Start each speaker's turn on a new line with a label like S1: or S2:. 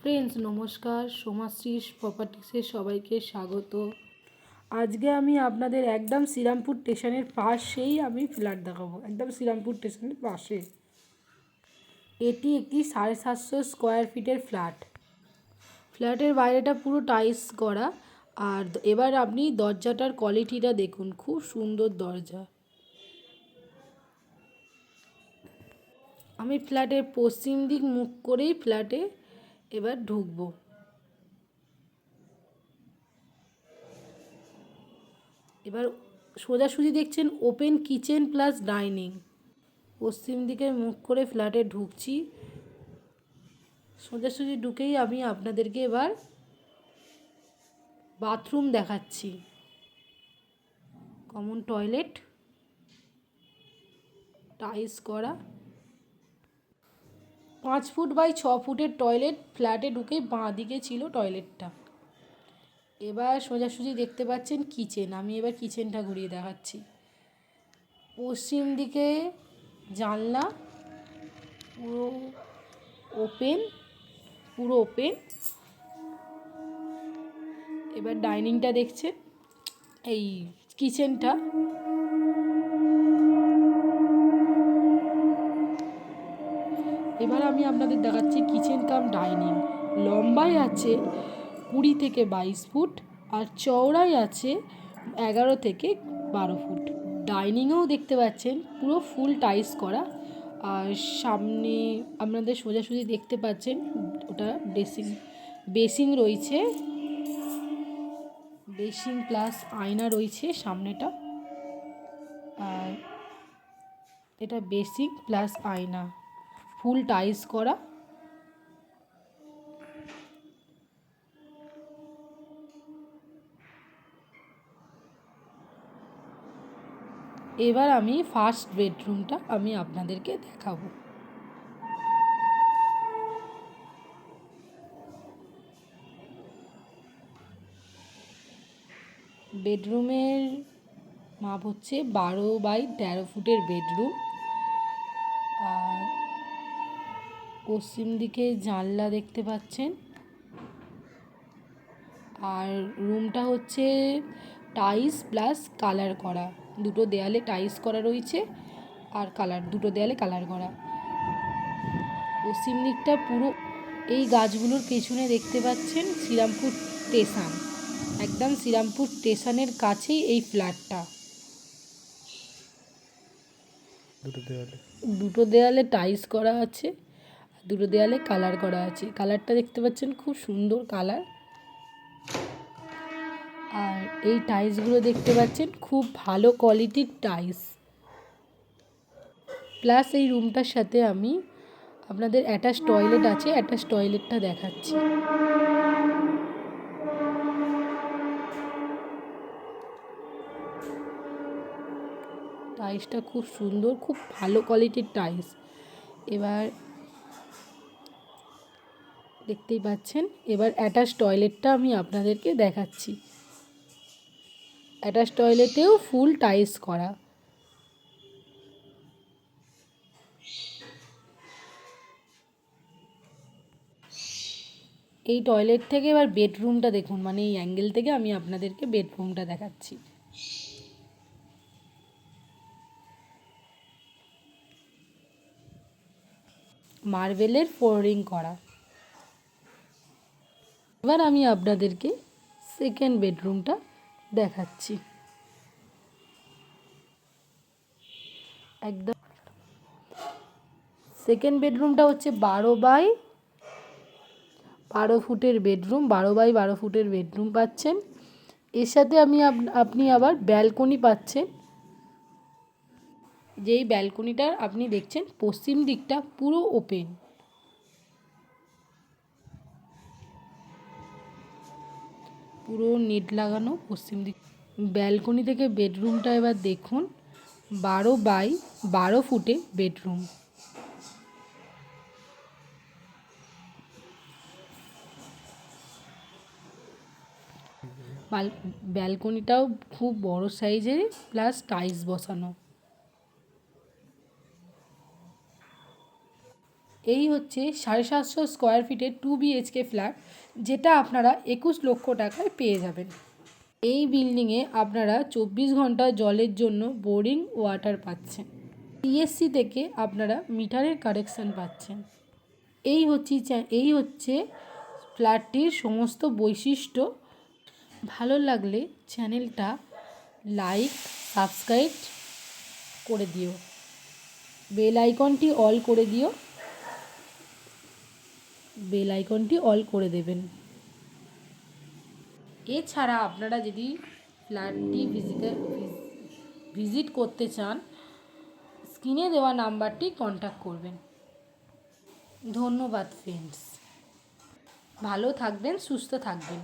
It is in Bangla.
S1: ফ্রেন্ডস নমস্কার, সোমাশ্রী প্রপার্টিসে সবাইকে স্বাগত। আজকে আমি আপনাদের একদম শ্রীরামপুর স্টেশনের পাশেই আমি ফ্ল্যাট দেখাবো। একদম শ্রীরামপুর স্টেশনের পাশে এটি একটি 750 স্কোয়ার ফিটের ফ্ল্যাট। ফ্ল্যাটের বাইরেটা পুরো টাইলস করা। আর এবার আপনি দরজাটার কোয়ালিটিটা দেখুন, খুব সুন্দর দরজা। আমি ফ্ল্যাটের পশ্চিম দিক মুখ করেই ফ্ল্যাটে এবার ঢুকবো। এবার সোজাসুজি দেখছেন ওপেন কিচেন প্লাস ডাইনিং। পশ্চিম দিকে মুখ করে ফ্ল্যাটে ঢুকছি। সোজাসুজি ঢুকেই আমি আপনাদেরকে এবার বাথরুম দেখাচ্ছি। কমন টয়লেট, টাইলস করা, 5 ফুট বাই 6 ফুটের টয়লেট। ফ্ল্যাটে ঢুকেই বাঁ দিকে ছিল টয়লেটটা। এবার সোজাসুজি দেখতে পাচ্ছেন কিচেন। আমি এবার কিচেনটা ঘুরিয়ে দেখাচ্ছি। পশ্চিম দিকে জানলা, পুরো ওপেন, পুরো ওপেন। এবার ডাইনিংটা দেখছেন, এই কিচেনটা। এবার আমি আপনাদের দেখাচ্ছি কিচেন কাম ডাইনিং। লম্বায় আছে 20 থেকে 22 ফুট আর চওড়াই আছে 11 থেকে 12 ফুট। ডাইনিংয়েও দেখতে পাচ্ছেন পুরো ফুল টাইলস করা। আর সামনে আপনাদের সোজাসুজি দেখতে পাচ্ছেন ওটা বেসিং রয়েছে। বেসিং প্লাস আয়না রয়েছে সামনেটা। আর এটা বেসিং প্লাস আয়না, ফুল টাইলস করা। এবার আমি ফার্স্ট বেডরুমটা আমি আপনাদেরকে দেখাবো। বেডরুমের মাপ হচ্ছে 12 বাই 13 ফুটের বেডরুম। আর পশ্চিম দিকে জানলা দেখতে পাচ্ছেন। আর রুমটা হচ্ছে টাইলস প্লাস কালার করা। দুটো দেয়ালে টাইলস করা রয়েছে আর দুটো দেয়ালে কালার করা। পশ্চিম দিকটা পুরো এই গাছগুলোর পেছনে দেখতে পাচ্ছেন শ্রীরামপুর স্টেশন। একদম শ্রীরামপুর স্টেশনের কাছেই এই ফ্ল্যাটটা। দুটো দেয়ালে টাইলস করা আছে, দুটো দেয়ালে কালার করা আছে। কালারটা দেখতে পাচ্ছেন, খুব সুন্দর কালার। আর এই টাইলসগুলো দেখতে পাচ্ছেন খুব ভালো কোয়ালিটির টাইলস। প্লাস এই রুমটার সাথে আমি আপনাদের অ্যাটাচ টয়লেট আছে, অ্যাটাচ টয়লেটটা দেখাচ্ছি। টাইলসটা খুব সুন্দর, খুব ভালো কোয়ালিটির টাইলস। এবার দেখতেই পাচ্ছেন, এবার অ্যাটাচ টয়লেটটা আমি আপনাদেরকে দেখাচ্ছি। অ্যাটাচ টয়লেটেও ফুল টাইলস করা। এই টয়লেট থেকে এবার বেডরুমটা দেখুন, মানে এই অ্যাঙ্গেল থেকে আমি আপনাদেরকে বেডরুমটা দেখাচ্ছি। মার্বেলের ফ্লোরিং করা। এবার আমি আপনাদেরকে সেকেন্ড বেডরুমটা দেখাচ্ছি। একদম সেকেন্ড বেডরুমটা হচ্ছে 12 বাই 12 ফুটের বেডরুম। 12 বাই 12 ফুটের বেডরুম পাচ্ছেন। এর সাথে আপনি আবার ব্যালকনি পাচ্ছেন। যেই ব্যালকনিটা আপনি দেখছেন পশ্চিম দিকটা পুরো ওপেন। পুরো নেট লাগানো পশ্চিম দিক। ব্যালকনি থেকে বেডরুমটা এবার দেখুন, 12 বাই 12 ফুটে বেডরুম। ব্যালকনিটাও খুব বড় সাইজের, প্লাস টাইলস বসানো। এই হচ্ছে 750 স্কোয়ার ফিটের 2 BHK ফ্ল্যাট, যেটা আপনারা 21 লক্ষ টাকায় পেয়ে যাবেন। এই বিল্ডিংয়ে আপনারা 24 ঘন্টা জলের জন্য বোরিং ওয়াটার পাচ্ছেন। পিএসসি থেকে আপনারা মিটারের কানেকশান পাচ্ছেন। এই হচ্ছে ফ্ল্যাটটির সমস্ত বৈশিষ্ট্য। ভালো লাগলে চ্যানেলটা লাইক, সাবস্ক্রাইব করে দিও, বেল আইকনটি অল করে দেবেন। এছাড়া আপনারা যদি ফ্ল্যাটটি ভিজিট করতে চান, স্ক্রিনে দেওয়া নাম্বারটি কন্ট্যাক্ট করবেন। ধন্যবাদ ফ্রেন্ডস, ভালো থাকবেন, সুস্থ থাকবেন।